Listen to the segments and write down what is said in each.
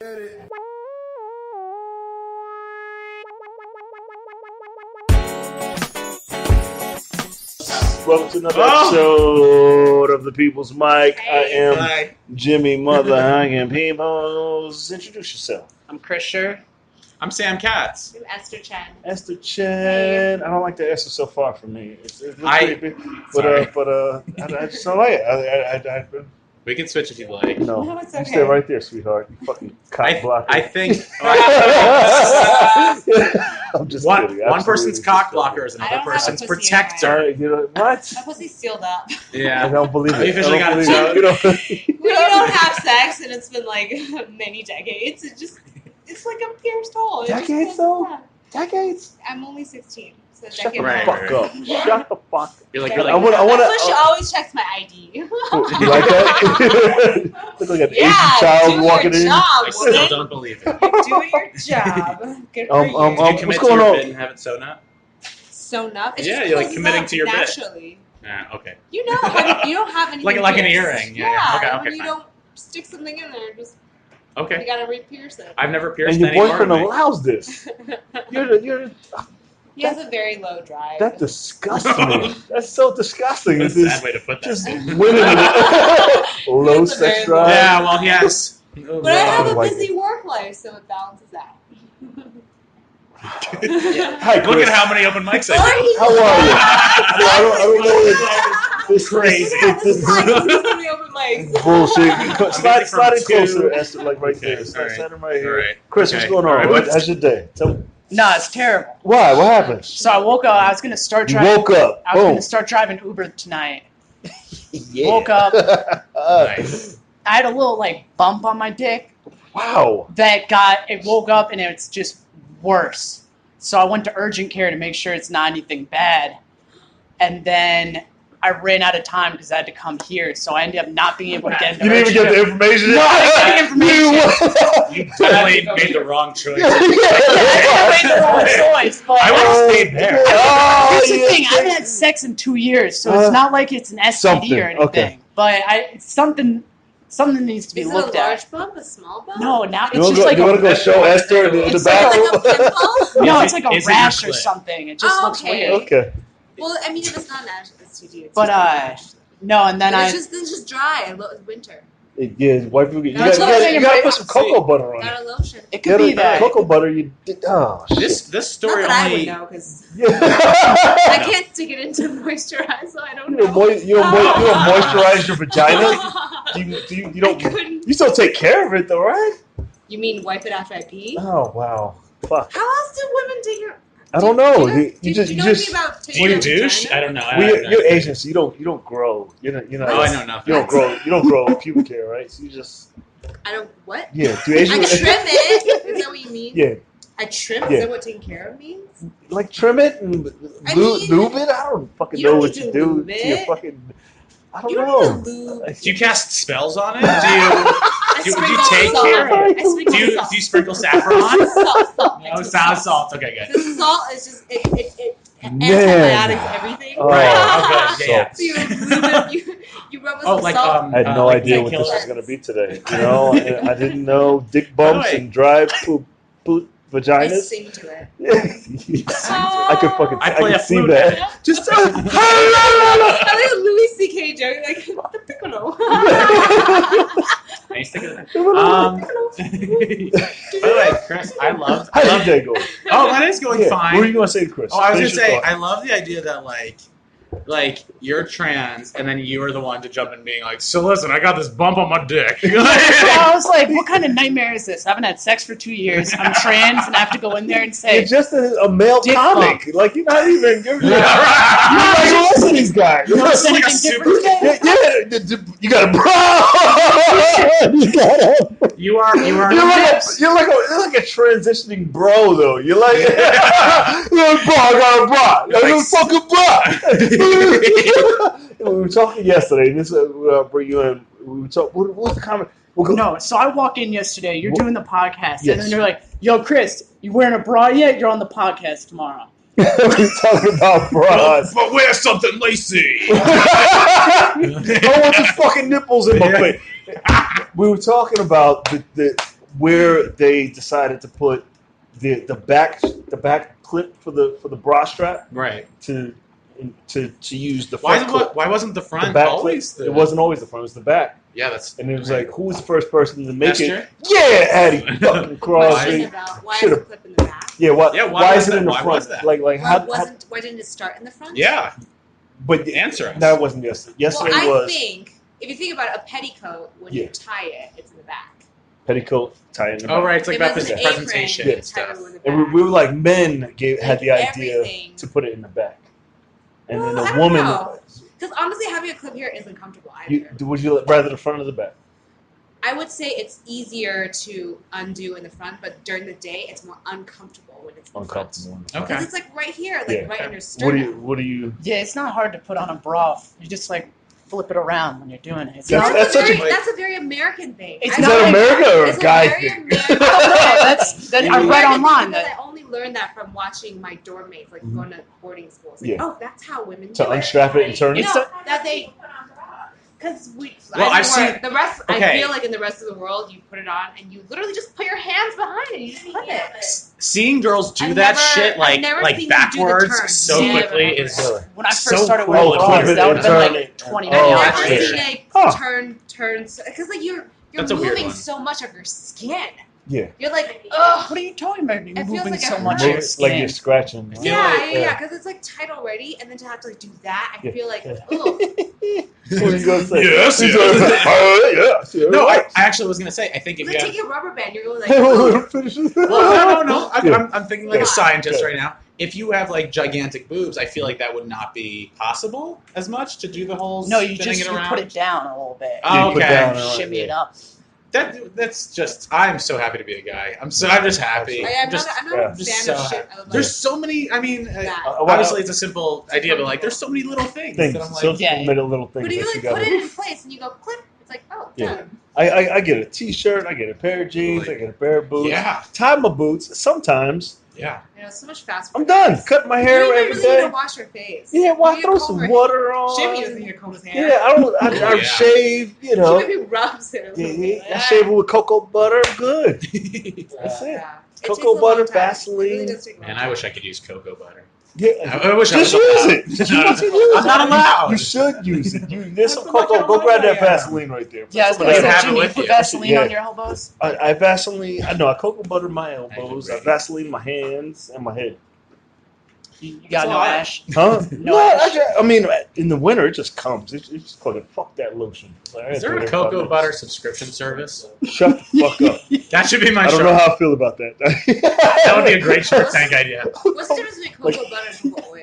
Welcome to another episode of The People's Mic. Hey. I am Jimmy Mother Hanging Peoples. Introduce yourself. I'm Chris Schurr. I'm Sam Katz. I'm Esther Chen. Esther Chen. Hey. I don't like the Esther so far from me. It's creepy. But I just don't like it. We can switch if you'd like. No, it's okay. You stay right there, sweetheart. You fucking cock blocker. I think I'm just kidding. One person's cock blocker is another person's protector. You know what? My pussy's sealed up. Yeah, I don't believe it. We officially got it. So we don't have sex, and it's been like many decades. It's like a pierced hole. Decades though? Yeah. Decades? I'm only 16. So Shut the fuck up. Shut the fuck up. You're like, I want she always checks my ID. You like that? Look like an Asian child walking in. I still don't believe it. You're doing your job. Good for you. Did you commit to your bit and have it sewn up? Sewn up? It's you're like committing to your bit. Naturally. Okay. You know, you don't have anything like an earring. Yeah. Okay. When you don't stick something in there, just... Okay. You gotta re-pierce it. I've never pierced any. And your boyfriend allows this. He has a very low drive. That disgusts me. That's so disgusting. That's a sad way to put that. Just women low sex drive. Yeah, well, yes. But I have a busy work life, so it balances out. Hi, look at how many open mics I do. How are you? I don't know. This crazy. This many open mics. Bullshit. Slide it closer, Esther, like right there. Slide him right here. Right. Chris, what's going on? How's your day? No, it's terrible. Why? What happened? So I woke up. I was gonna start driving. You woke up. I was gonna start driving Uber tonight. Yeah. Woke up. Nice. I had a little bump on my dick. Wow. It woke up and it's just worse. So I went to urgent care to make sure it's not anything bad. And then I ran out of time because I had to come here. So I ended up not being able to get into You didn't even get the information? No, I didn't get information. You totally made the wrong choice. I made the wrong choice. But I would have stayed there. Here's the thing. I haven't had sex in 2 years. So it's not like it's an STD or anything. Okay. But something needs to be looked at. Is it a large bump? A small bump? No, now it's just like you want to go show Esther in the bathroom? Like a pimple? No, it's like a rash or something. It just looks weird. Okay. Well, I mean, if it's not an STD, it's but no, and then it's just dry. It's winter. Yeah, wife. You gotta put some cocoa butter on it. Not a lotion. It could be that cocoa butter. You did. Oh shit. This story not that only. I would know because I can't stick it into moisturize, so I don't know. You don't moisturize your vagina. You don't. You still take care of it though, right? You mean wipe it after I pee? Oh wow, fuck. How else do women take care? I don't know. You know just. about do you douche? I don't know. You're Asian, so you don't grow. You're not. Oh, I know nothing. You don't grow pubic hair, right? So you just. I don't what? Yeah, do Asian? I trim it. Is that what you mean? Yeah. I trim. Yeah. Is that what taking care of means? Like trim it and lube it. I don't fucking know what you do to your fucking. I don't know. Do you cast spells on it? Do you take care of it? Do you sprinkle saffron on it? Salt. No, salt. Okay, good. The salt is just it antibiotics everything. Oh, right. Okay. Yeah. So you rub with some salt. I had no idea what this was going to be today. You know, I didn't know dick bumps and dry poop vaginas. I sing to it. I could fucking. I play can a see flute. that. Just. I like a Louis C.K. joke, like the piccolo. By the way, Chris, I love. How's your day going? Oh, my day's going fine. What were you going to say, Chris? Oh, I was going to say, I love the idea that like you're trans, and then you are the one to jump in being like, so listen, I got this bump on my dick. I was like, what kind of nightmare is this? I haven't had sex for 2 years. I'm trans, and I have to go in there and say, you're just a male comic. Bump. Like, you're not even giving You're like, listen to these guys. You notice anything different today? Yeah, you got a bro. You are. You're like a transitioning bro, though. You're like, you're like, bro, I got a bra. I got a fucking bra. We were talking yesterday, and this bring you in. We were talking. What's the comment? No, so I walk in yesterday. You're doing the podcast, Yes. and then they're like, "Yo, Chris, you wearing a bra yet? You're on the podcast tomorrow." We're talking about bras. But wear something lacy. I want the fucking nipples in my face. We were talking about where they decided to put the back clip for the bra strap Right. to use the front clip. Why wasn't the front The back always clip. It wasn't always the front. It was the back. Yeah, that's. And it was like, who was the first person to make Esther? it? Yeah, Addie fucking Crosby. Why is Should've- the clip in the back? Yeah, why was is it in the Why front? was that? Like Why didn't it start in the front? Yeah, but answer us. that wasn't yesterday. Yesterday Well, I was think if you think about it, a petticoat, when you tie it, it's in the back. petticoat tie in the back. Oh, right. It's like If about it's an presentation apron, and tie stuff. it in the And back. we were like, men had the Like idea everything. to put it in the back. And Well, then I a don't woman, know. Because honestly, having a clip here isn't comfortable either. would you rather the front or the back? I would say it's easier to undo in the front, but during the day, it's more uncomfortable when it's in the front. Uncomfortable. Okay. Because it's like right here, like Yeah. right under What sternum. do you? Yeah, it's not hard to put on a bra. You just like flip it around when you're doing it. It's That's- not, that's such a- That's a very American thing. It's Is not that like- America or It's a guy very thing? American. that I read online Because that I only learned that from watching my dorm mates, like going to boarding schools. Like, Yeah. oh, that's how women To do it. unstrap it and turn it? It's No, that they. Because Well, I've I've seen- the rest. okay. I feel like in the rest of the world, you put it on and you literally just put your hands behind it. And you just put it. Seeing girls do I've that never- shit I've never like seen them do the backwards turn. so Never, quickly ever. is when I first so started cool. wearing Oh, bras, flip it that would and have been turn like it. 20 Oh, minutes. I've that's never weird. seen a Huh. turn because like you're That's a weird moving one. so much of your skin. Yeah. You're like, ugh. What are you talking about? You're It feels moving like so it much hurts. of your Like skin. you're scratching. I feel Yeah, like- yeah, because it's like tight already, and then to have to like do that, I Yeah. feel like, Yeah. ugh. What are you gonna say? Yes, He's yes. like, yes, yes. No, I actually was gonna say. I think if It's you like have, taking a rubber band. You're going like, ugh. well, no. Yeah. I'm thinking like Yeah. a scientist Yeah. right now. If you have like gigantic boobs, I feel like that would not be possible as much to do the whole No, you spinning just it you around. put it down a little bit. Oh, You put okay. down, alright, Shimmy it yeah. up. That's just. I'm so happy to be a guy. I'm just happy. I'm Just- not yeah. a fan Just of so shit. I was like, There's so many. I mean, that. obviously it's a simple idea, but like there's so many little things Things, that I'm so like, yeah. many little things But if you that like you put gotta. it in place and you go clip, it's like, oh, Yeah. done. I get a t-shirt, I get a pair of jeans, I get a pair of boots. yeah, Tie my boots. Sometimes yeah. You know, it's so much faster. I'm done. Cut my You hair don't even every really need day. to wash your face. Yeah, why You throw can some comb her- water on? Jimmy doesn't need to comb his hair. Yeah, I Yeah. shave. You know, Jimmy rubs it. I shave it with cocoa butter. Good. That's it. Yeah. It Cocoa takes a long butter, time. It really Vaseline. does take a long Man, time. I wish I could use cocoa butter. Yeah, I wish I just was use allowed. it. Just use it. I'm not allowed. You should use it. There's some That's what cocoa. my Go grab that kind of Vaseline right there. Yeah, I was Put gonna some You of say, have that- it Jimmy, you with put you. Vaseline Yeah. on your elbows. I Vaseline. I know. I cocoa butter my elbows. I Vaseline my hands and my head. You got no all I- ash. Huh? No, I mean, in the winter it just comes. It's just fucking fuck that lotion. Like, I Is there do a it every cocoa 5 butter subscription service? minutes. Shut the fuck up. That should be my I don't shirt. know how I feel about that. That would be a great Shark Tank idea. What's the difference between cocoa butter and cocoa oil?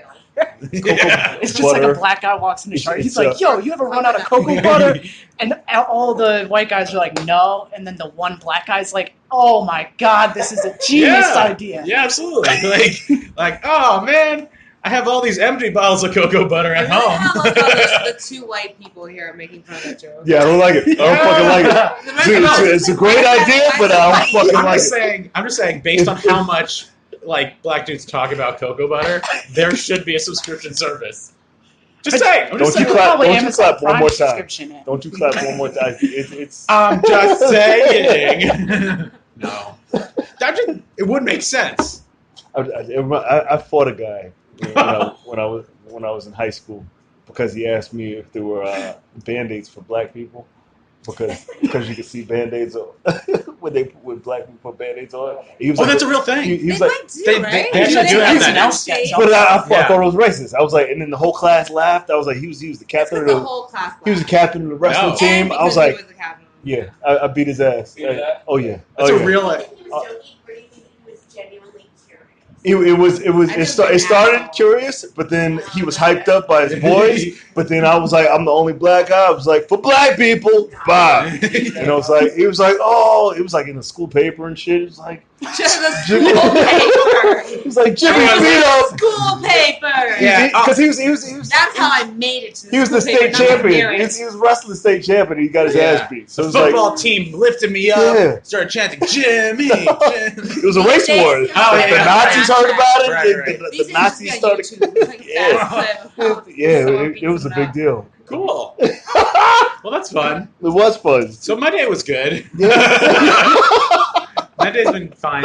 Yeah. It's just like Butter. a black guy walks in the shop. He's It's, like, "Yo, you ever run out of cocoa butter?" And all the white guys are like, "No." And then the one black guy's like, "Oh my god, this is a genius Yeah. idea." Yeah, absolutely. Like, oh man, I have all these empty bottles of cocoa butter I at really home. have like how the two white people here are making fun of that joke. Yeah, I don't like it. I don't fucking like it. The rest Dude, of us it's a is great like, idea, but I don't fucking I'm like just it. saying. I'm just saying, based on how much like black dudes talk about cocoa butter, there should be a subscription service. Just saying. I'm Don't just you saying. clap? Probably Don't you Amazon clap one Prime more time? subscription it. Don't you clap one more time? It's I'm just saying. No, it would make sense. I fought a guy when I was in high school because he asked me if there were Band-Aids for black people because you could see Band-Aids on, when black people put Band-Aids on. He was Oh, like, that's a real thing. he They was like, might do, they- right? they actually do have that. but I Yeah. thought it was racist. I was like, and then the whole class laughed. I was like, he was the captain of the the whole class. he was the captain of the wrestling No. team. I was like, the captain. yeah, I beat his ass. Beat his ass? Oh yeah, That's oh, a yeah. real. He was joking, or do you think he was genuinely curious? It started curious, but then he was hyped up by his boys. But then I was like, I'm the only black guy. I was like, for black people, bye. And I was like, he was like, oh, it was like in the school paper and shit. It was like, Just the Jimmy, school paper. he was like, Jimmy, Everyone's beat up. School paper. Yeah. Because he was That's how I made it to the he was the school paper, state not champion. hearing. He was wrestling state champion. He got his Yeah. ass beat. So it The was football like, team lifted me up. Yeah. Started chanting, Jimmy, Jimmy. it was a race war. Oh, yeah, The yeah. Nazis heard about it. Right, right. The These things Nazis used started. to be on YouTube, like Yeah. that clip. Yeah, Someone it was a beats big up. deal. Cool. It Well, that's fun. was fun. So my day was good. Yeah. My day's been fine.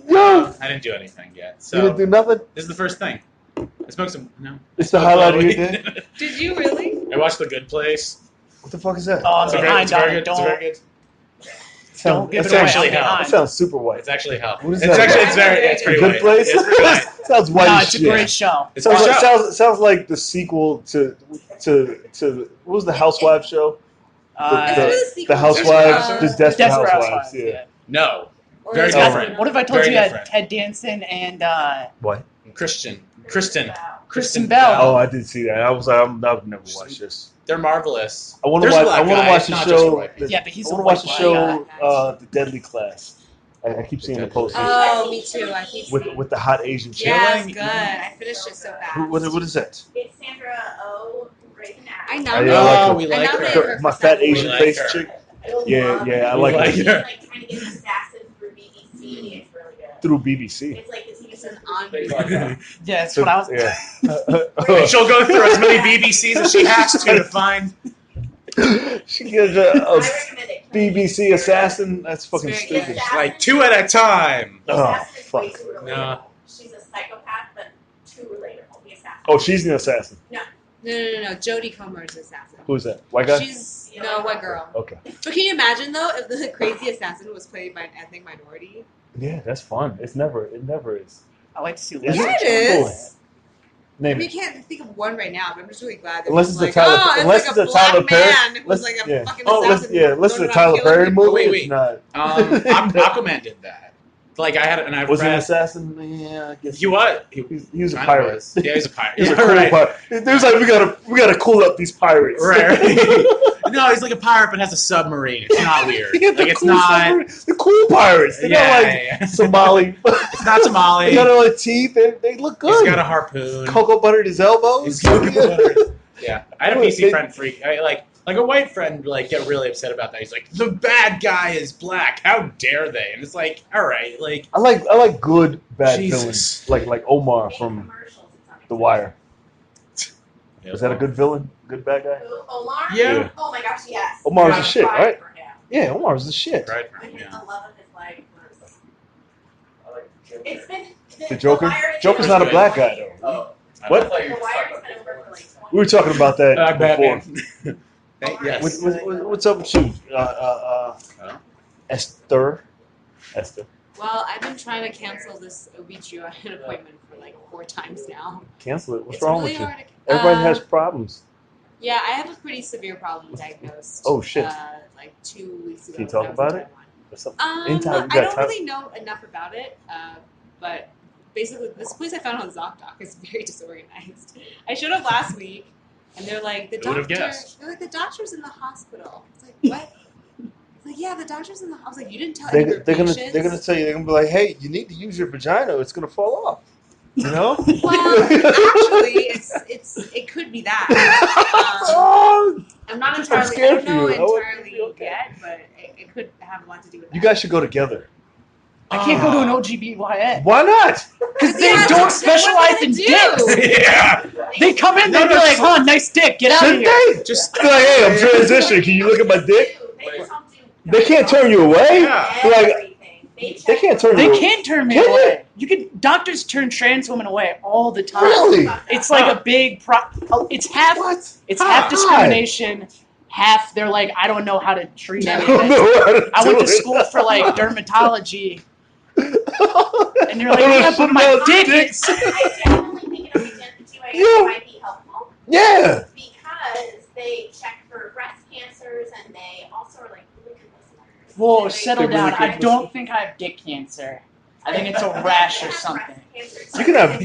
Yo, I didn't do anything yet. you So didn't do nothing. this is the first thing. I smoked some. No. It's the highlight of your day. Did you really? I watched The Good Place. What the fuck is that? Oh, I'm It's very, behind it's very on good. it. It's very Don't, good. don't give That it away. actually I'm hell. That behind. sounds super white. It's actually hell. What is It's that actually about? it's A pretty Good white. Place? It's pretty white. Sounds white No, as it's a shit. great show. It's Sounds a like, show. sounds like the sequel to what was the Housewives show? It's The- really the sequel The Housewives, to, the Desperate Desperate Housewives. Yeah. No. Or Very is Guys, that- different. what if I told Very you had different. Ted Danson and What? Kristen. Kristen Bell? Oh, I did see that. I was like, I've never watched this. They're marvelous. I want to There's a watch. black I want to guy, watch it's the not just a show. white guy. Yeah, but he's I a want to watch white the guy. show, The Deadly Class. I keep seeing the posters Oh, me too. I keep with the hot Asian chick. Yeah, it's Chilling. good. I finished it so fast. What is that? It's Sandra Oh, Grey's Anatomy. I know. Oh, yeah, I like her. we I like know her. they Her- were my for fat some Asian like face her. chick I Yeah, love yeah, I it. like her. She's like trying to get an assassin through BBC. It's really good. through BBC. It's like the TV It's an show. on. Yeah, that's what I was. Yeah. And she'll go through as many BBCs as she has to find. She gives I a recommend it. BBC assassin. That's fucking It's very stupid. good. Like 2 at a time. The Oh, assassin is way fuck. too relatable. No. She's a psychopath, but too relatable. The assassin. Oh, she's the assassin. No. Jodie Comer's assassin. Who's that? White guy? She's no white girl. Okay. But can you imagine though if the crazy assassin was played by an ethnic minority? Yeah, that's fun. It never is. I like to see. Is Leslie it? Yeah, it Cool. is. I Name mean, it. you can't think of one right now, but I'm just really glad that Unless it's it's a like, Tyler- oh, unless it's like it's a a Tyler black Perry- man who's like a yeah. fucking Oh, assassin. unless it's a going around Tyler killing Perry people. movie. Wait, It's wait. not. Aquaman did that. Like I had it, and I Was he an read. assassin? Yeah, I guess He was. He was a kinda pirate. was. Yeah, he was a pirate. He was a Yeah, cool right. pirate. There's like we gotta cool up these pirates. Right. No, he's like a pirate, but has a submarine. It's not weird. Yeah, the Like it's cool not. submarine- the cool pirates. They're Yeah, not like yeah. Somali. It's not Somali. They got all the teeth. They look good. He's got a harpoon. Cocoa buttered his elbows. He's cocoa buttered. Yeah, I had a Wait, PC they- friend freak. Like a white friend, like get really upset about that. He's like, the bad guy is black. How dare they? And it's like, all right, like I like good bad Jesus. villains. Like Omar Make from commercials, it's on The Wire. yeah, Is that a good villain? Good bad guy? Who? Omar? Yeah. Oh my gosh, yes. Omar's I the shit, cried right? for him. Yeah, Omar's the shit. Right? When Yeah. the love of his life was. It's been. The Joker? Wire has Joker's been not a over black 20 guy, years. though. I What? thought you The were Wire talking has about been over for like 20 We were talking about that before. Batman. Yes. What's up with you? Esther? Well, I've been trying to cancel this OB/GYN appointment for like 4 times now. Cancel it. What's It's wrong really with you? hard to. Everybody has problems. Yeah, I have a pretty severe problem diagnosed. Oh, shit. Like 2 weeks ago. Can you when talk I was about in it? Taiwan. What's up? Anytime you I got don't time. really know enough about it, but basically, this place I found on ZocDoc is very disorganized. I showed up last week, and they're like, the Who would've doctor. guessed? They're like, the doctor's in the hospital. It's like, what? It's like, yeah, the doctor's in the. I was like, you didn't tell any of your They're gonna patients? tell you, they're gonna be like, hey, you need to use your vagina. It's gonna fall off. You know? Well, actually, it could be that. Oh, I'm not I'm entirely. I scared don't for know you. I want entirely you to be okay. yet, but it could have a lot to do with that. you guys should go together. I can't go to an OGBYN Why not? because they Yeah, don't what are specialize they in gonna do? dicks. Yeah. They come in, they be like, "Huh, nice dick, get out of Shouldn't here." they? Just Be like, hey, I'm transitioning. Can you look at my dick? They just don't do. They can't turn you away. Yeah. Like, Everything. they can't turn They you away. can turn me Can away. You can doctors turn trans women away all the time. Really? It's like a big it's half What? it's Huh. half discrimination, half they're like, I don't know how to treat I any of don't this. know how to I went do to it. school for like dermatology, and you're I like, don't know yeah, shit but my about dick dicks. is. I genuinely think an Yeah. OB/GYN might be helpful Yeah. because they check for breast cancers and they also are like really good listeners. Whoa, And settle They down. really I can don't think I have dick cancer. I think it's a rash or something. You can have-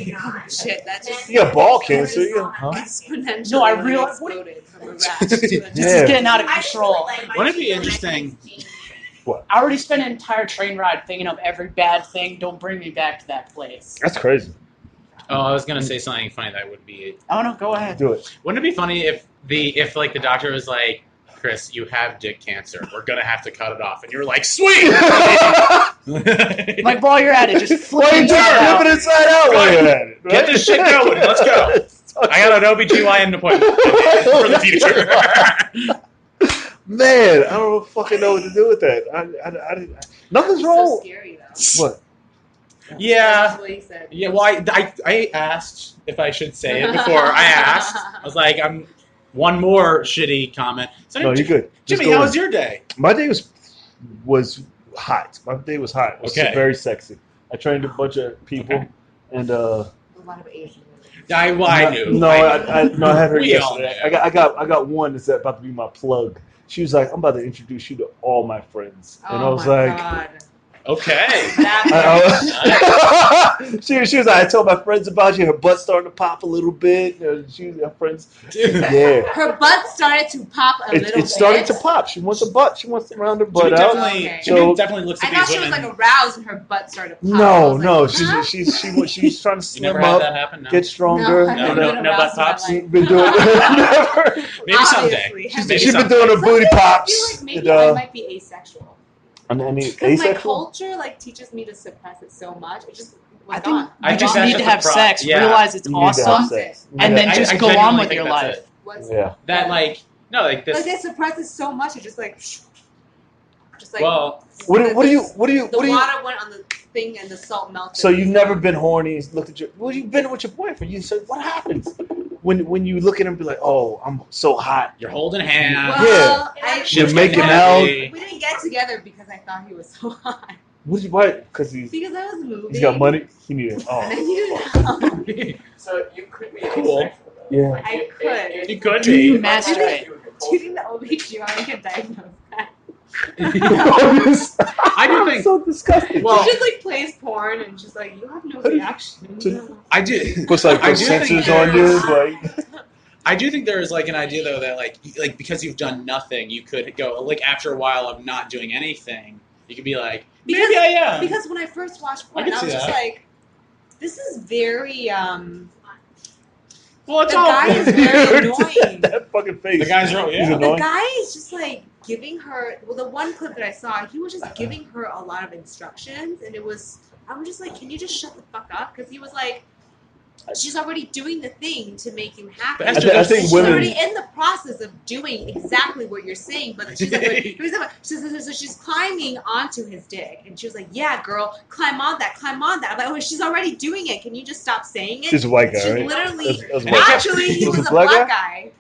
Shit, that just You got ball cancer, you got- huh? exponentially No, I realize- exploded from a rash to a This Yeah. is getting out of control. Wouldn't it be interesting- I already spent an entire train ride thinking of every bad thing. Don't bring me back to that place. That's crazy. Oh, I was gonna say something funny that would be. Oh no, go ahead. Do it. Wouldn't it be funny if like the doctor was like, Chris, you have dick cancer. We're gonna have to cut it off, and you were like, sweet. Like while you're at it, just Why flip you it just out. flip it inside out while you're at it? Get this shit going. Let's go. I got an OB/GYN appointment for the future. Man, I don't fucking know what to do with that. Nothing's so wrong. scary. What? Yeah. That's what he said. Yeah, well, I asked if I should say it before I asked. I was like, I'm one more shitty comment. So, No, you're good. Just Jimmy, go how in. was your day? My day was hot. My day was hot. It was Okay. very sexy. I trained a bunch of people, and A lot of Asian women. I knew. No, I had her We all yesterday. knew. I got one that's about to be my plug. She was like, "I'm about to introduce you to all my friends," and I was like, God. Okay. she was like, I told my friends about you. Her butt starting to pop a little bit. Her friends, yeah. Her butt started to pop a little bit. It started to pop. She wants a butt. She wants to round her butt Jimmy out. definitely, Okay. Jimmy So- definitely looks at I these thought she was women. like aroused and her butt started to pop. I No, was no. like, huh? She's trying to You never slim had up, that happen? No. get stronger. No, I've No, never no, been no aroused butt in my pops? life. She's been doing never. Maybe someday. Obviously. Maybe She's been someday. doing her booty I feel pops. like maybe And, I might be asexual. and Because my asexual. culture like teaches me to suppress it so much. It just was I think gone. I you think just that's need to just a have pro- sex, yeah. realize it's You need to have awesome, sex. and then I- just I go on genuinely with think your that's life. it. What's Yeah. That like no like this. like they suppress it so much. It just like like Well, What do you? the What do you? water went on the thing and the salt melted. So you've never been horny? Looked at your. Well, you've been with your boyfriend. You said, what happens when you look at him and be like, oh, I'm so hot. you're holding hands. Well, Yeah. I, You're making Shit's out. heavy. we didn't get together because I thought he was so hot. What? Why? Because Because I was moving. he's got money. He needed. And I Oh, needed help. So you could be Cool. asexual, though. yeah. Like, I could. You could Do you be. masturbate? Do you think the OB/GYN can diagnose that? I do I'm think. so disgusting. Well- She just like plays porn and she's like, you have no reaction. I do. puts like I those do think sensors on you. there's- Like, I do think there is like an idea though that like because you've done nothing, you could go like after a while of not doing anything, you could be like maybe Because- I am. Because when I first watched porn, I can I was see just that. like, this is very well, it's the all guy is very annoying. that fucking face. the guys are He's yeah. The annoying. guy is just like giving her. Well, the one clip that I saw, he was just giving her a lot of instructions, and it was. I'm just like, can you just shut the fuck up? Because he was like, she's already doing the thing to make him happy. But Esther, I think she's women- already in the process of doing exactly what you're saying, but she's like, so she's climbing onto his dick, and she was like, "Yeah, girl, climb on that." I'm like, "Oh, she's already doing it. Can you just stop saying it?" He's a white guy, She's right? literally, That's a white guy. actually, he Was was it a black black guy.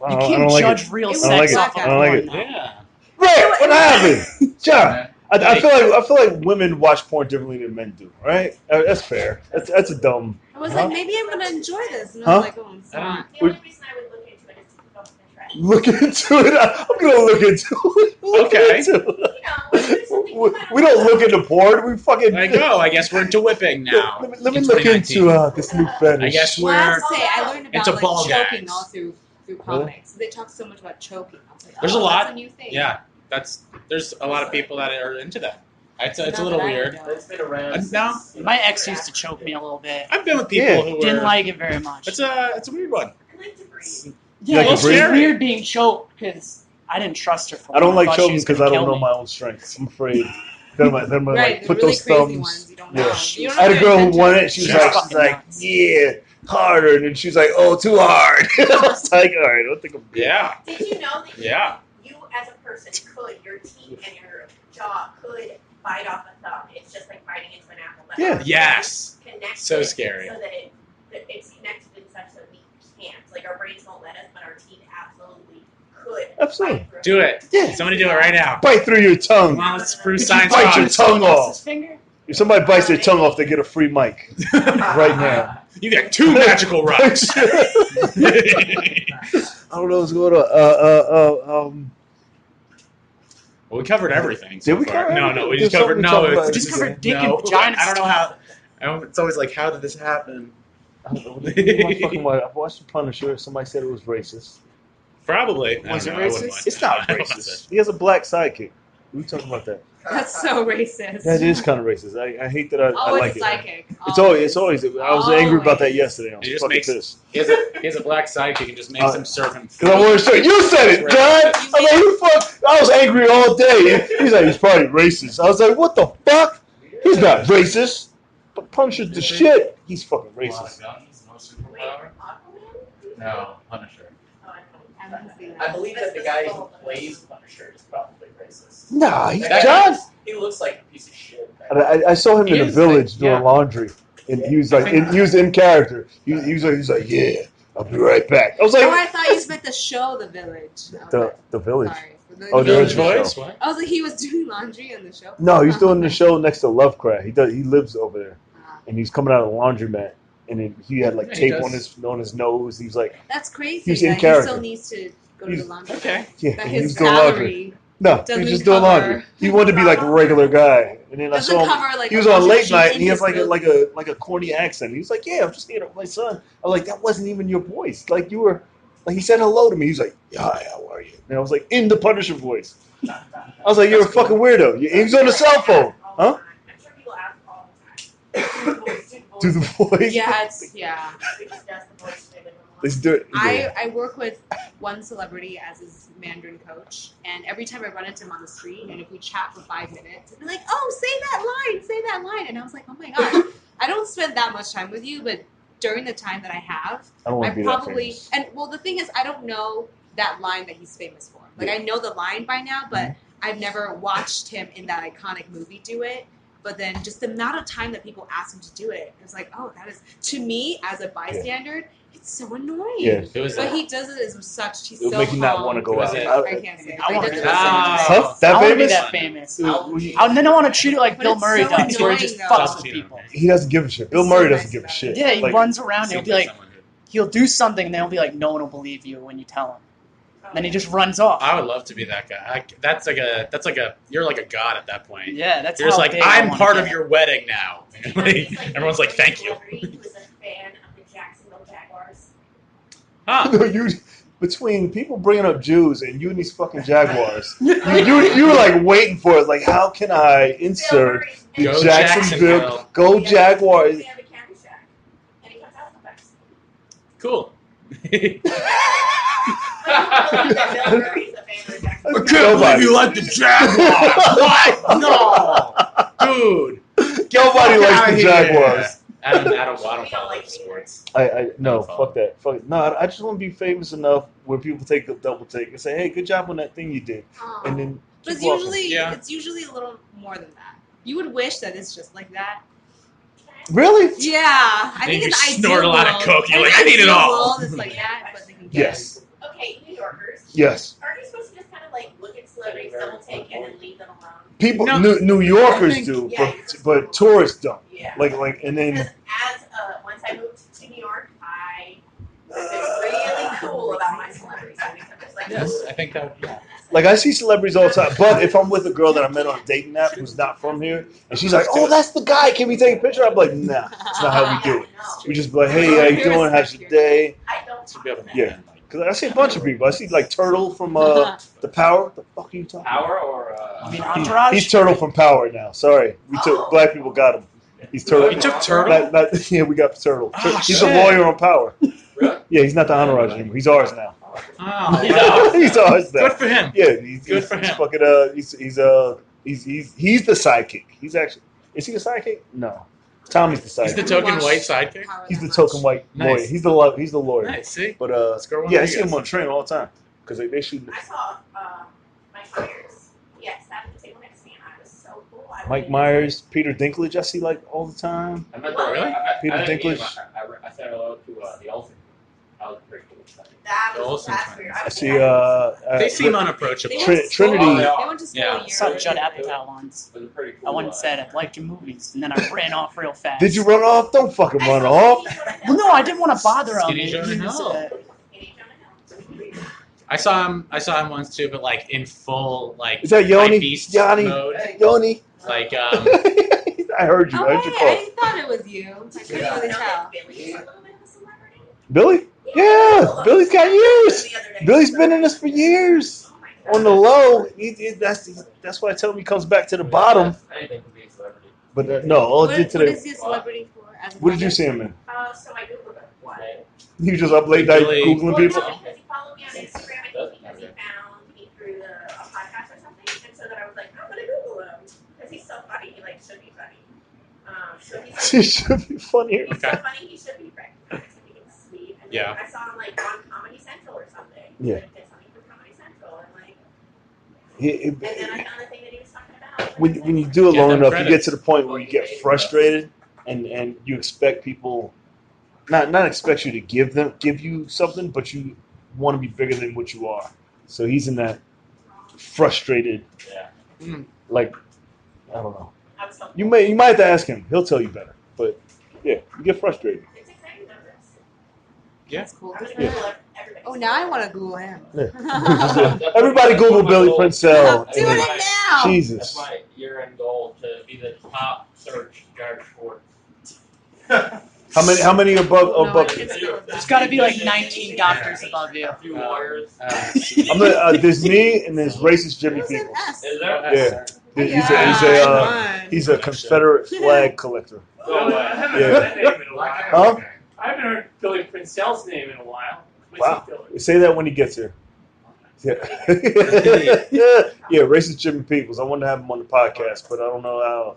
I You don't can't like judge it. real It was sex like off it. of I don't like porn, it. though. Yeah. Right? What happened, John? I Like- feel like women watch porn differently than men do. Right? That's fair. That's a dumb. I was Huh? like, maybe I'm gonna enjoy this, and I Huh? was like, oh, it's not. The only reason I would look into it is to keep up with the trend. Look into it. I'm gonna look into it. Look Okay. into it. You know, like, there's something you might We don't look into porn. We fucking. Like I guess we're into whipping now. Let me in look 2019. into this new fetish. I guess Well, I we're have to say, I learned Into about ball like choking gags. all through comics. They talk so much about choking. I was like, There's oh, a lot. That's a new thing. yeah. There's a lot of people that are into that. It's a Not little that I weird. know. It's been around. No, My ex used to choke me a little bit. I've been with people Yeah. who Didn't were. like it very much. It's a weird one. I like to breathe. Yeah, like it was to breathe? weird being choked because I didn't trust her for I don't it. like thought she choking was because gonna I don't kill know me. my own strengths. I'm afraid. Then I Right, like the put really those crazy thumbs. ones you don't Yeah. know. You don't I had a know girl their who won it. intentions. She was She's like, fucking nuts. yeah, harder, and then she was like, oh, too hard. I was like, all right, I don't think I'm. Yeah. Did you know that Yeah. you as a person could, your teeth and your jaw could bite off a thumb? It's just like biting into an apple. But Yeah. our brains Yes. connect So it scary. So that it's connected in such that we can't. Like our brains won't let us, but our teeth absolutely could. Absolutely. bite through Do it. Yeah. Somebody do it right now. Bite through your tongue. Come on, let's prove Did you science bite your wrong. tongue off? Finger? If somebody bites their tongue off, they get a free mic right now. You got 2 magical rocks. I don't know what's going on. Well, we covered everything. So Did we far. cover No, everything? we There's just covered. something to No, talk about. it's We just covered dick no. and vaginas. I don't know how. It's always like, how did this happen? I've watched The Punisher. Somebody said it was racist. Probably. Was I it don't know, I wouldn't racist? mind. It's not I don't want racist. He has a black sidekick. We talking about that. That's so racist. That is kind of racist. I hate that I Always like it. psychic. It's always. I was angry about that yesterday. I was He just fucking makes- pissed. He has a black sidekick and just makes him serve him food. Cause I wanted to show you said it, John. I'm like, who the fuck? I was angry all day. He's like, he's probably racist. I was like, what the fuck? He's not racist. But Punisher's the shit. He's fucking A lot racist. of guns, no Wait, superpower. Aquaman? No, Punisher. Oh, I don't know. I haven't seen I that. believe that the guy who plays Punisher is probably racist. Nah, he's That John. guy, he looks like a piece of shit. I saw him He in a is, village like, doing yeah. laundry, and he was I like, think- he was in character. He was like, yeah, I'll be right back. I was like, Oh, I thought you meant the show, The Village. the village. Sorry. Oh, the Village original Voice? show. What? I was like, he was doing laundry on the show. No, he's doing the show next to Lovecraft. He lives over there, Ah, and he's coming out of the laundromat, and then he had like Yeah, he tape does. on his nose. He's like, that's crazy. He was in that he character. still needs to go to He's- the laundry. Okay. yeah, That and his he's doing laundry. salary No, he doesn't was just doing cover- laundry. He wanted to be like a regular guy, and then I doesn't saw him. cover like He was a on washing late machine night, in and he has his building. like a corny accent. He was like, "Yeah, I'm just here with my son." I was like, "That wasn't even your voice. Like you were." Like he said hello to me. He was like, "Hi, how are you?" And I was like, in the Punisher voice. I was like, "You're a fucking weirdo." He was on the cell phone, huh? I'm sure people ask all the time. Do the voice. Yeah, it's yeah. We just does the voice thing. Let's do it. Yeah. I work with one celebrity as his Mandarin coach, and every time I run into him on the street, and if we chat for 5 minutes, he'll be like, "Oh, say that line," and I was like, "Oh my gosh, I don't spend that much time with you, but during the time that I have, I don't want I to be that probably famous. and well, the thing is, I don't know that line that he's famous for. Like I know the line by now, but I've never watched him in that iconic movie do it. But then just the amount of time that people ask him to do it, it's like, oh, that is to me as a bystander, it's so annoying. Yeah. Who is But that? he does it as such. He's It would so make you not calm. want to go Who out. is it? I can't say it. I But he wanna does it do with that. such- Huh? That I want to be famous? that famous. We- And then I want to treat it like But Bill it's Murray so does, where he just annoying, fucks though. with people. He doesn't give a shit. Bill He's Murray so doesn't nice give a about shit. Yeah, he Like, runs around and he'll Seems be like, someone who- he'll do something, and then he'll be like, no one will believe you when you tell him. Then he just runs off. I would love to be that guy. That's like a you're like a god at that point. Yeah, that's You're just how like, big I I'm wanna part get. of your wedding now. Everyone's like, thank you. Who is a fan of the Jacksonville Jaguars? Huh? No, you between people bringing up Jews and you and these fucking Jaguars, you were like waiting for it. Like, how can I insert the Go Jacksonville? Jacksonville. Go Jaguars. They have a candy shack, and he comes out sometimes. Cool. But you believe that Bill Murray's a fan of the Jacksonville Nobody. like the Jaguars. What? No, dude. Nobody Get likes outta the here. Jaguars. I don't don't follow like sports. No, fuck that. Fuck it. No, I just want to be famous enough where people take the double take and say, "Hey, good job on that thing you did," Aw. and then But it's keep walking. usually Yeah. it's usually a little more than that. You would wish that it's just like that. Really? Yeah, I And think you it's snort a lot of world. coke, you're In like, I need it ideal all. World, it's like that, but they can get Yes. Okay, New Yorkers. Yes. Aren't you supposed to just kind of like look at celebrities, double take it, and leave them alone? People, No. New Yorkers I think- do, Yeah. but tourists don't. Yeah. Like, and then Because as once I moved to New York, I've been really cool about my celebrities. I think I'm just like, Yes, I think that. Yeah. like I see celebrities all the time. But if I'm with a girl that I met on a dating app who's not from here, and she's like, "Oh, that's the guy. Can we take a picture?" I'm like, "Nah, that's not how we do it. We just be like, hey, how you doing? How's your day?" I don't Should be able to Yeah. Because I see a bunch of people. I see like Turtle from The Power. What the fuck are you talking about? Power or I mean, Entourage? He's Turtle from Power now. Sorry, we took black people got him. He's Turtle. You took Turtle? Yeah, we got Turtle. Oh, He's shit. a lawyer on Power. Really? Yeah, he's not the Entourage anymore. He's ours now. Oh, Yeah. wow. He's ours now. Good for him. Yeah, he's Good for he's him. fucking he's the sidekick. He's actually is he the sidekick? No, Tommy's the sidekick. He's the token white sidekick. He's the token white lawyer. Nice. He's the lawyer. Nice. See. But Score one yeah, I for see you him guys. on train all the time because they shoot. I saw Mike Myers. Yes, sat at the table next to me, and I was so cool. I Mike Myers, Peter Dinklage. I see like all the time. I met Really? Peter I didn't meet Dinklage. him. I said hello to the elephant. That was pretty cool. That's weird. I see. They seem unapproachable. Trinity. They went to school Yeah. a I saw year. Judd Apatow once. It was pretty cool. I went and said, I liked your movies, and then I ran off real fast. Did you run off? Don't fucking run off. Well, no, I didn't want to bother him. Skinny Jonah Hill. I saw him once too, but like in full like Is that Yoni? beast Yanni? mode. Yoni. Like I heard you. Oh, I hey, heard your call. I thought it was you. I couldn't Yeah. really tell. Billy? Yeah, Billy's got years. Billy's been in this for years. On the low, that's why I tell him he comes back to the bottom. Anything can be a celebrity. But no, all I did What today. is he a celebrity for? As a What did you mother? see him in? So I googled it. What? You just up late night Billy- googling Well, people. no, because he followed me on Instagram, I think because he found me through a podcast or something, and so then I was like, I'm gonna Google him because he's so funny. He like should be funny. So he's She should be funnier. he's Okay. so funny. He should be recognized. I think it's sweet. And Yeah. I saw him like on Comedy Central or something. Yeah. Did something for Comedy Central, and like, It- and then I found the thing that he was talking about. when you do it Get long them enough, you get credits. to the point where you get frustrated, and you expect people not expect you to give you something, but you want to be bigger than what you are. So he's in that frustrated, Yeah. like I don't know. I was so You might have to ask him. He'll tell you better. But yeah, you get frustrated. It's exciting though. That's cool. I'm gonna Yeah. Google everybody. Oh, now I want to Google him. Yeah. Everybody Google Billy Princell. I'm doing it now. Jesus. That's my year-end goal to be the top search judge for. How many above? Oh, no, I above? can't spell that. There's got to be like 19 doctors above you. A few lawyers. There's me and there's racist Jimmy Who's an Peoples. S? Is there? Yeah. Yeah, He's a Confederate flag collector. No way. I haven't Yeah. heard that name in a while. Huh? I haven't heard Billy Princell's name in a while. What's Wow. he doing? Say that when he gets here. Yeah. Yeah, racist Jimmy Peoples. I wanted to have him on the podcast, but I don't know how.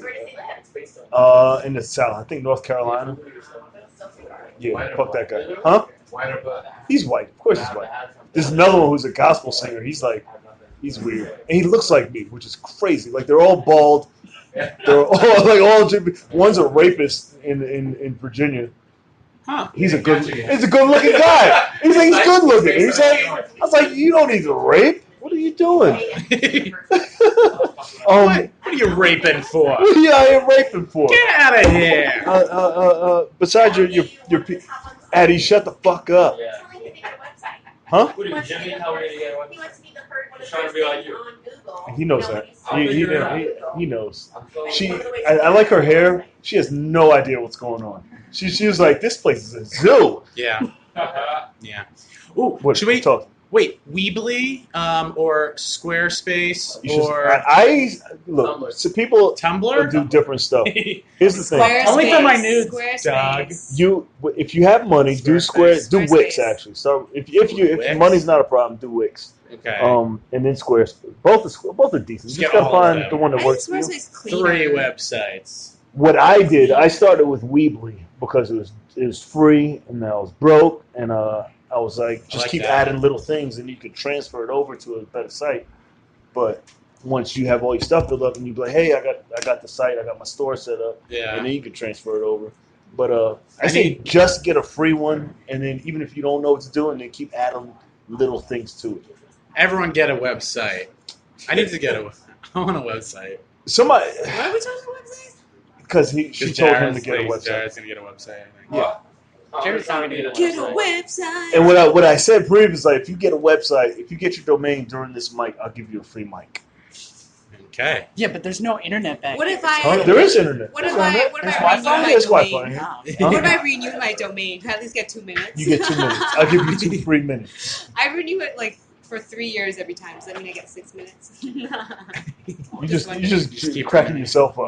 Where does he live? In the South, I think North Carolina. Still too far. Yeah, fuck that guy. Huh? He's white. Of course he's white. There's another one who's a gospel singer. He's weird, and he looks like me, which is crazy. Like they're all bald. They're all Jimmy. One's a rapist in Virginia. Huh. He's a good looking guy. He's good looking. He's like, I was like, you don't need to rape. What are you doing? What are you raping for? What are you out here raping for? Get out of here! Besides your Addie, shut the fuck up. Yeah. Telling him to get a website. Huh? Who did Jimmy tell me to get one? He wants to be the first one of the Trying to first be like things you. on Google. He knows You know, that. when he's- He knows. I'm so She, I like her hair. She has no idea what's going on. She was like, this place is a zoo. Yeah. Yeah. Ooh, What, should we talk? wait? Weebly, or Squarespace, You should, or I look. So people Tumblr? do different stuff. Here's the thing. Squarespace. Only for my nudes, Squarespace. If you have money, do Squarespace. Wix actually. So if Wix? money's not a problem, do Wix. Okay. And then Squarespace. Both are decent. Just You get just gotta all of find them. the one that I works for think you. Squarespace is cleaner. 3 websites. What I did, I started with Weebly because it was free and I was broke and I was like, just like keep that. adding little things and you could transfer it over to a better site. But once you have all your stuff built up and you be like, hey, I got the site, I got my store set up, Yeah. and then you can transfer it over. But I say just get a free one, and then even if you don't know what to do, and then keep adding little things to it. Everyone get a website. I need to get a. I want a website. Somebody, Why are we talking about websites? because she told him to get a website. Jared's gonna get a website. I think. Yeah. Jared's trying to get Get a website. And what I said previously, if you get a website, if you get your domain during this mic, I'll give you a free mic. Okay. Yeah, but there's no internet back What here. if I? There is internet. What if There's I? internet. What if There's I Wi-Fi? renew There's my Wi-Fi domain? Oh. What if I renew my domain? Can I at least get 2 minutes? You get 2 minutes. I'll give you 2 free minutes. I renew it like for 3 years every time. Does that mean I get 6 minutes? You just Just keep cracking running. yourself up.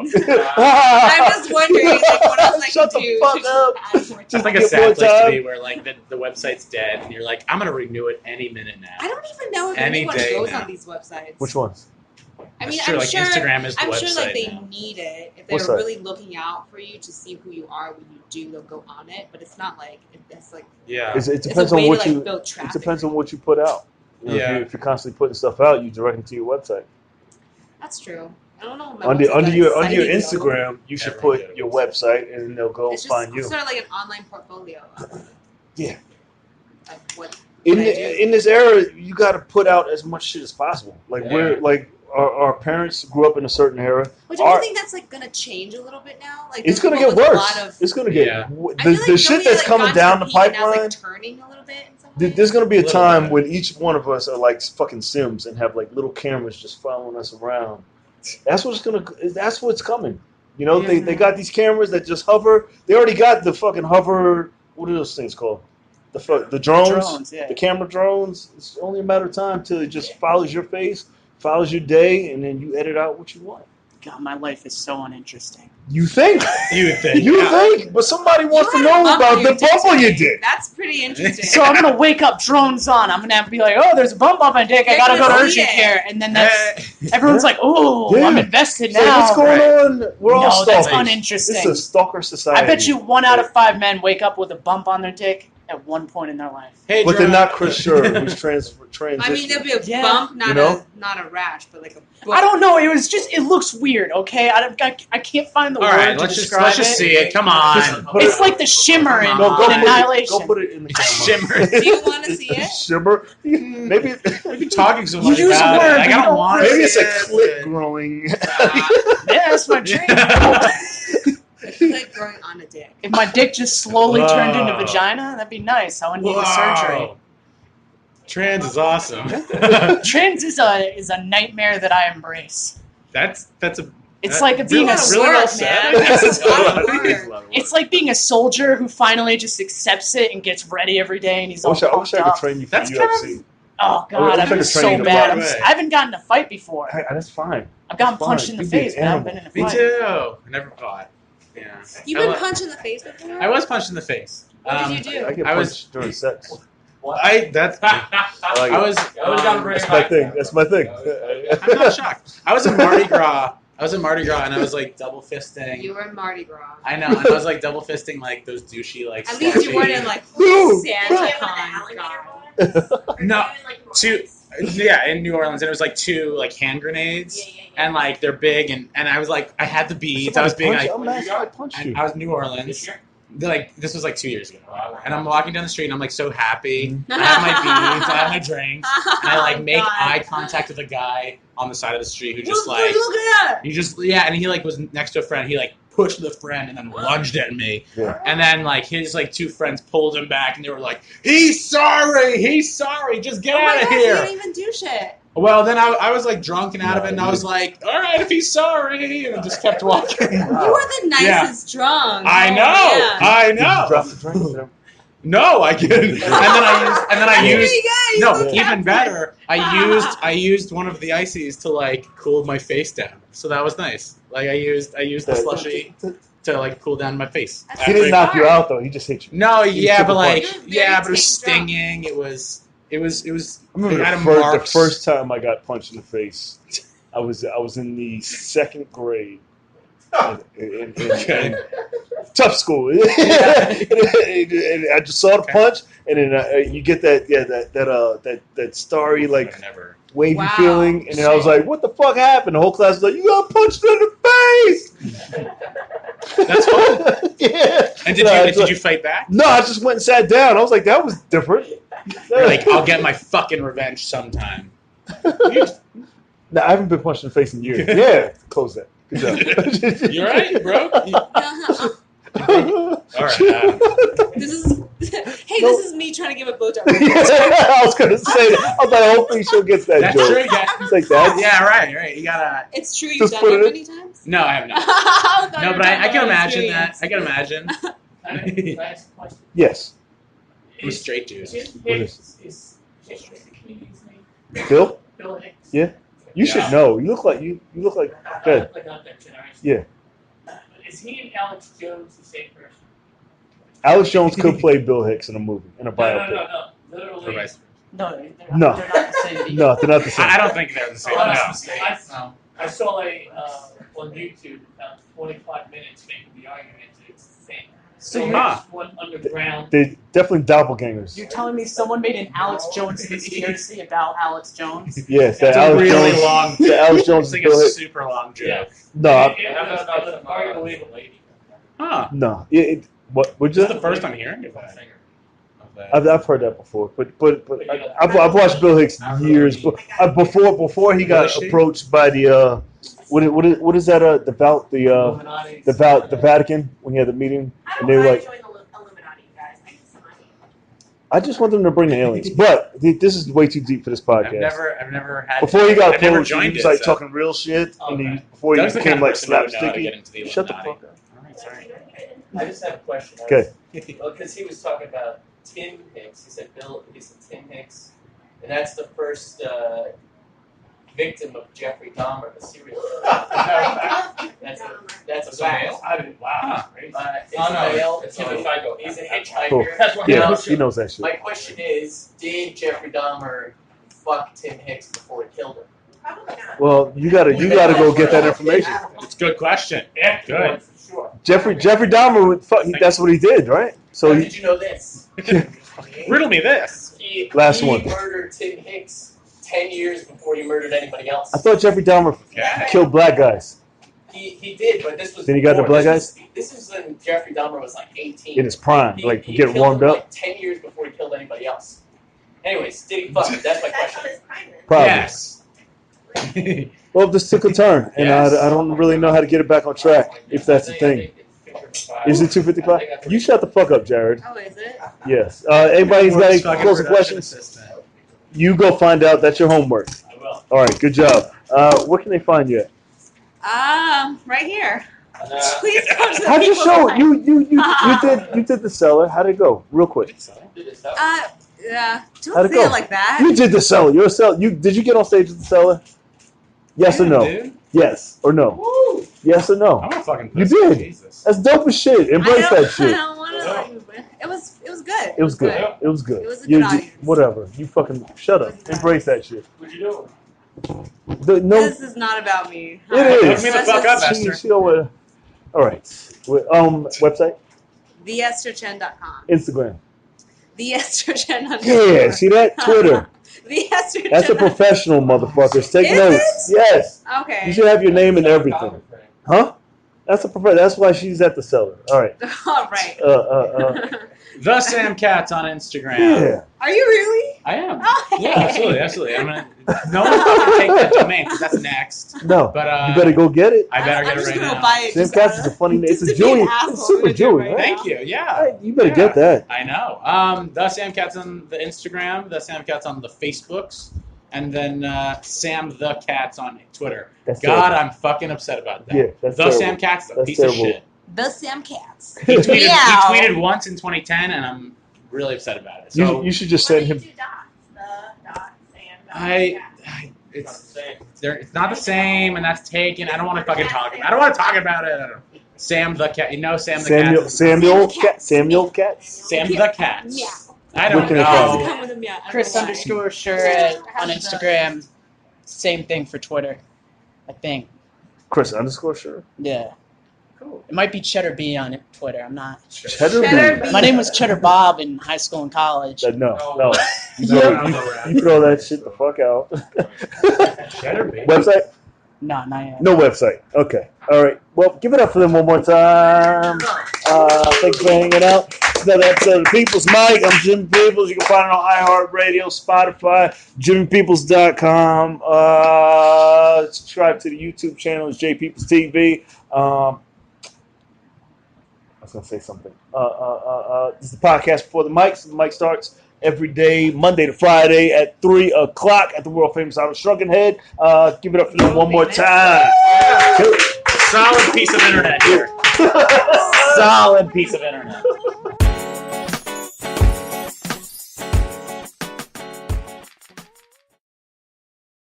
I'm just wondering, like, what else I Shut can the do. fuck to up. just add more Just like time. a Get more sad place to time. be, where like the website's dead, and you're like, I'm gonna renew it any minute now. I don't even know if Any anyone day goes now. on these websites. Which ones? I mean, That's true, I'm like sure. Instagram is the I'm website sure like they now. need it. If What's they're that? really looking out for you to see who you are when you do, they'll go on it. But it's not like it's like Yeah. It it's depends a on way what to you. like build It traffic. depends on what you put out. You know, Yeah. if you're constantly putting stuff out, you direct them to your website. That's true. I don't know. My Under website's your exciting, though. Instagram, you should Everyone put get a your website. website, and they'll go It's just find you. sort of like an online portfolio. Yeah. Of what In I do. in this era, you got to put out as much shit as possible. Like Yeah. we're like our parents grew up in a certain era. But don't you Our- think that's like gonna change a little bit now? Like It's there's gonna get a lot worse. of- It's gonna get Yeah. I the, feel like the shit nobody, that's like, coming got down to the peak and now it's, pipeline. like, turning a little bit in some There's ways. gonna be a Little time bit. when each one of us are like fucking Sims and have like little cameras just following us around. That's what's gonna. That's what's coming. You know, they got these cameras that just hover. They already got the fucking hover. What are those things called? The drones. Drones, yeah. The camera drones. It's only a matter of time till it just follows your face, follows your day, and then you edit out what you want. God, my life is so uninteresting. You think? You would think. You think? But somebody wants to You had a know bump about on the your dick bump on your today. dick. That's pretty interesting. So I'm gonna wake up, drones on. I'm gonna have to be like, oh, there's a bump on my dick. I You're gotta go to gonna urgent see it. care, and then that's Eh, everyone's like, oh, Yeah. I'm invested Say, now. what's going on? We're all No, that's stalkers. uninteresting. It's a stalker society. I bet you 1 out of 5 men wake up with a bump on their dick. at one point in their life. Hey, But they're Drew. not Chris Schurr, who's transitioned. I mean, there'll be a Yeah. bump, not You know? a rash, but like a. I don't know. It was just. It looks weird. Okay, I can't find the All word right, to let's describe just it. see it. Come on. Put It's it- like the shimmer in No, Go Annihilation. put it in the camera. Shimmer. Do you want to see it? Shimmer? Maybe You're talking so You much use a about word, it. Like, but I you don't don't want maybe to it's see a it, clit but- growing. Yeah, that's my dream. It's like growing on a dick. If my dick just slowly turned into Whoa. vagina, that'd be nice. I wouldn't need the surgery. Whoa. Trans is awesome. Trans is a nightmare that I embrace. That's a. It's that- like being a really well work, said. man. It's a lot of work. It's like being a soldier who finally just accepts it and gets ready every day, and he's I all wish I pumped could up. train you for That's UFC. Oh I god, wish I I've been could train so you to bad. fight. I haven't gotten in a fight before. That's fine. I've gotten Fine. punched in the You be an face, but I haven't been in a Me fight. too. I never fought. Yeah. You've I been li- punched in the face before? I was punched in the face. What did you do? I get I punched was- during sex. That's. I like I it. was. That's my thing. That's my thing. I'm not shocked. I was in Mardi Gras. And I was like double fisting. You were in Mardi Gras. I know, and I was like double fisting like those douchey like. At least you slouchy- weren't in like Boom. Santa Yeah, Con. with the God. alligator ones? Or No, even, like, two- rods? Yeah, in New Orleans, and it was like 2 like hand grenades, Yeah. and like they're big, and I was like, I had the beads. I was being like, I'm gonna ask you, I punched you. I was in New Orleans. Like this was like 2 years ago, and I'm walking down the street, and I'm like so happy. I have my beads, I have my drinks, and I like make God. eye contact with a guy on the side of the street who just Look like at he just and he like was next to a friend. He like pushed the friend and then lunged at me. Yeah. And then like his like 2 friends pulled him back, and they were like, "He's sorry, just get Oh my out of God, here." You didn't even do shit. Well, then I was like drunk and out of it, and I was like, "All right, if he's sorry," and I just kept walking. You were the nicest drunk. I know, Oh, man. I Did you drop know. the drink? No, I didn't. And then I used. Yeah, No, you even tapped better. I used one of the ices to like cool my face down, so that was nice. Like I used the slushy to like cool down my face. That's He didn't knock you out though. He just hit you. No, You yeah, took but a like punch. yeah, but it was Very drunk. stinging. It was. I remember It had the marks. first time I got punched in the face. I was in the 2nd grade. In tough school. And I just saw the punch, and then you get that starry like Never. wavy Wow. feeling, and then I was like, "What the fuck happened?" The whole class was like, "You got punched in the face." That's fun. Yeah. And No, did you fight back? No, I just went and sat down. I was like, "That was different." You're like, I'll get my fucking revenge sometime. No, I haven't been punched in the face in years. Yeah, close that. Good job. You alright, bro? All right. This is this is me trying to give a blowjob. I was gonna say that. I was like, hopefully she'll get that That's joke. true. Yeah. It's like that. Yeah. Right. You gotta. It's true. You've Just done put that it many times. No, I have not. I thought No, you but were I can talking about imagine that. experience. I can imagine. Can I ask a question? Yes. I'm a straight dude. Is What is- the comedian's name Bill, Bill Hicks? Yeah. you should know. You look like good. Like not that generation. Yeah. Is he and Alex Jones the same person? Alex Jones could play Bill Hicks in a movie, in a biopic. No. Literally. Vice- No, they're not, No. they're not the same people. No, they're not the same. I don't think they're the same. Oh, No. that's I saw on YouTube about 25 minutes making the argument that it's the same. So So you're, there's one underground. They're definitely doppelgangers. you're telling me someone made an Alex Jones conspiracy about Alex Jones? Yes, It's that a Alex really Jones. long. The Alex Jones It's is like Bill a Hicks. super long joke. Yeah. No, It was hard to believe it. Huh. no. What? Would This you? is the first I'm hearing of that. I've heard that before, but I've watched Bill Hicks years before he got Really? approached by the what is that the Vatican when he had the meeting I and don't they were want like, to join the Illuminati, you guys. I need some money. I just want them to bring the aliens, but this is way too deep for this I've podcast. never had. Before he got I've never approached, he joined was it, like so- talking real shit, and Okay. before he Doug's the became kind of like person who would know how to slapsticky. get into the Shut the Illuminati. fuck up. Alright, sorry. I just have a question. Okay. Well, because he was talking about Tim Hicks. He said Tim Hicks, and that's the first victim of Jeffrey Dahmer, the serial killer. That's a fact. I didn't. Wow. Crazy. It's a male. It's a psycho. He's a hitchhiker. Cool. That's what Yeah, Now, he knows that shit. my question is, did Jeffrey Dahmer fuck Tim Hicks before he killed him? Probably not. Well, you gotta go get that information. It's a good question. Yeah, Good. for sure. Jeffrey Dahmer, that's what he did, right? So How he, did you know this? Riddle me this. Last he one. murdered Tim Hicks 10 years before he murdered anybody else. I thought Jeffrey Dahmer killed black guys. He did, but this was. Then he got the before. black guys? This is when Jeffrey Dahmer was like 18. In his prime, He like, get killed warmed him, up. like 10 years before he killed anybody else. Anyways, did he fuck him? That's my That's question. on his crime then. Probably. Yes. Well, this took a turn, and Yes. I don't really know how to get it back on track, if that's the thing. Is it 2:55? You shut the fuck up, Jared. Oh, is it? Yes. Anybody's got any Fucking closing production questions? assistant. You go find out. That's your homework. I will. All right, good job. Where can they find you at? Right here. Please come to the How'd you people show side. you did the cellar? How'd it go? Real quick. Yeah. Don't How'd it say go? it like that. You did the cellar. You're a cellar. Did you get on stage at the cellar? Yes or Damn, no? Dude. Yes or no? Woo. Yes or no? I'm a fucking You pussy. did. Jesus. That's dope as shit. Embrace that I shit. don't want to. It was good. It was good. It was good. It was a You good audience. whatever. You fucking shut up. Embrace that shit. What'd you do? No, This is not about me. it is. Hook me the fuck up, Esther. She don't wanna- all right. Website, TheEstherChen.com. Instagram. TheEstherChen. Yeah, see that? Twitter. TheEstherChen. That's a professional, motherfuckers. Take Is notes. it? Yes. Okay. You should have your name and everything. Huh? That's a professional. That's why she's at the cellar. All right. All right. The Sam Katz on Instagram. Yeah. Are you really? I am. Oh, Yeah, absolutely. I'm gonna. No one's gonna take that domain because that's next. No. But You better go get it. I better I'm get it just right gonna now. buy it. Sam just Katz out is a of- funny name. It's just a to be an Jewish. asshole. It's super I'm gonna do it Jewish. right Thank now. you. Yeah. You better Yeah. get that. I know. The Sam Katz on the Instagram, the Sam Katz on the Facebooks, and then Sam the Katz on Twitter. That's God, terrible. I'm fucking upset about that. Yeah, that's the terrible. Sam Katz is a That's piece terrible. of shit. The Sam Katz. He tweeted, he Meow. tweeted once in 2010, and I'm really upset about it. So You should just send him. Why don't you do dots? The dot Sam. it's not the same, and that's taken. I don't want to fucking talk. I don't want to talk about it. I don't. Sam the Cat. You know Sam the Cat. Samuel Katz. Sam the Cat. Meow. I don't Where can they It has to find know. come with a meow. I don't Chris know why. underscore Schurr on Instagram. Same thing for Twitter, I think. Chris underscore Schurr. Yeah. Cool. It might be Cheddar B on Twitter. I'm not. Cheddar Cheddar B. B. My name was Cheddar Bob in high school and college. No. Yeah. You throw that shit the fuck out. Cheddar B. Website? No, not yet. No website. Okay. All right. Well, give it up for them one more time. Thanks for hanging out. It's another episode of The People's Mic. I'm Jimmy Peoples. You can find it on iHeartRadio, Spotify, JimmyPeoples.com. Subscribe to the YouTube channel. It's J Peoples TV. I was going to say something. This is the podcast before the mic. So the mic starts every day, Monday to Friday at 3 o'clock at the world famous Island Shrunken Head. Give it up for them one more time. Solid piece of internet here. Solid piece of internet.